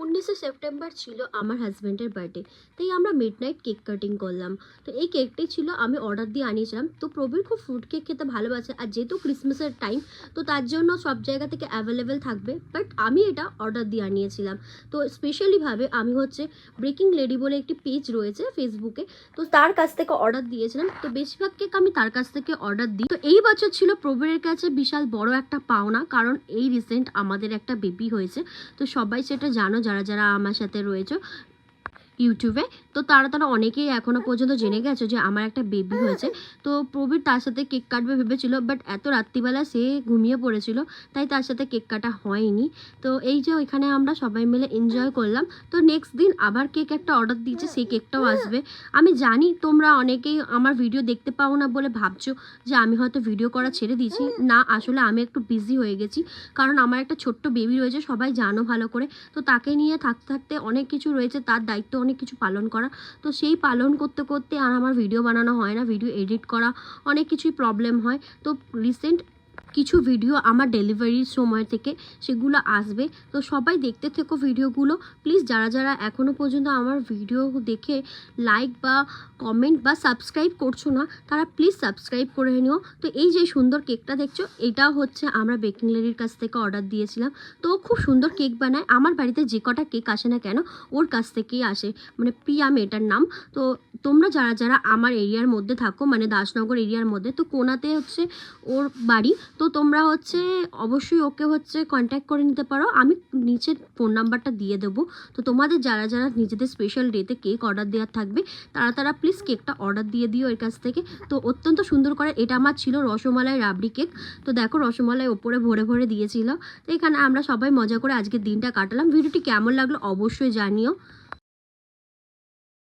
19শে September ছিল আমার হাজব্যান্ডের বার্থডে, তাই আমরা মিডনাইট কেক কাটিং করলাম। তো এই কেকটি ছিল আমি অর্ডার দিয়ে আনিয়েছিলাম। তো প্রবীর খুব ফ্রুট কেক খেতে ভালোবাসে, আর যেহেতু ক্রিসমাসের টাইম তো তার জন্য সব জায়গা থেকে অ্যাভেলেবেল থাকবে, বাট আমি এটা অর্ডার দিয়ে আনিয়েছিলাম। তো স্পেশালিভাবে আমি হচ্ছে ব্রেকিং লেডি বলে একটি পেজ রয়েছে ফেসবুকে, তো তার কাছ থেকে অর্ডার দিয়েছিলাম। তো বেশিরভাগ কেক আমি তার কাছ থেকে অর্ডার দিই। তো এই বছর ছিল প্রবীরের কাছে বিশাল বড় একটা পাওনা, কারণ এই রিসেন্ট আমাদের একটা বেবি হয়েছে। তো সবাই সেটা জানো, যারা যারা আমার সাথে রয়েছে ইউটিউবে, তো তারা অনেকেই এখনও পর্যন্ত জেনে গেছে যে আমার একটা বেবি হয়েছে। তো প্রবীর তার সাথে কেক কাটবে ভেবেছিল, বাট এত রাত্রিবেলা সে ঘুমিয়ে পড়েছিল, তাই তার সাথে কেক কাটা হয়নি। তো এই যে ওইখানে আমরা সবাই মিলে এনজয় করলাম। তো নেক্সট দিন আবার কেক একটা অর্ডার দিয়েছে, সেই কেকটাও আসবে। আমি জানি তোমরা অনেকেই আমার ভিডিও দেখতে পাও না বলে ভাবছো যে আমি হয়তো ভিডিও করা ছেড়ে দিয়েছি। না, আসলে আমি একটু বিজি হয়ে গেছি, কারণ আমার একটা ছোট্ট বেবি রয়েছে, সবাই জানো ভালো করে। তো তাকে নিয়ে থাকতে থাকতে অনেক কিছু রয়েছে, তার দায়িত্ব অনেক কিছু পালন করা। তো সেই পালন করতে করতে আর আমার ভিডিও বানানো হয় না, ভিডিও এডিট করা অনেক কিছুই প্রবলেম হয়। তো রিসেন্ট কিছু ভিডিও আমার ডেলিভারির সময় থেকে সেগুলো আসবে, তো সবাই দেখতে থেকো ভিডিওগুলো প্লিজ। যারা যারা এখনও পর্যন্ত আমার ভিডিও দেখে লাইক বা কমেন্ট বা সাবস্ক্রাইব করছো না, তারা প্লিজ সাবস্ক্রাইব করে নিও। তো এই যে সুন্দর কেকটা দেখছো, এটা হচ্ছে আমরা বেকিং লেডির কাছ থেকে অর্ডার দিয়েছিলাম। তো খুব সুন্দর কেক বানায়, আমার বাড়িতে যে কটা কেক আসে না কেন ওর কাছ থেকেই আসে, মানে প্রিয়া মেয়েটার নাম। তো তোমরা যারা যারা আমার এরিয়ার মধ্যে থাকো, মানে দাসনগর এরিয়ার মধ্যে, তো কোনাতে হচ্ছে ওর বাড়ি, তো তোমরা হচ্ছে অবশ্যই ওকে হচ্ছে কন্ট্যাক্ট করে নিতে পারো। আমি নিচে ফোন নাম্বারটা দিয়ে দেবো। তো তোমাদের যারা যারা নিজেদের স্পেশাল ডেতে কেক অর্ডার দেওয়ার থাকবে, তারা প্লিজ কেকটা অর্ডার দিয়ে দিও এর কাছ থেকে। তো অত্যন্ত সুন্দর করে, এটা আমার ছিল রসমালাই রাবড়ি কেক। তো দেখো রসমালাই ওপরে ভরে ভরে দিয়েছিল। তো এখানে আমরা সবাই মজা করে আজকের দিনটা কাটালাম। ভিডিওটি কেমন লাগলো অবশ্যই জানিও।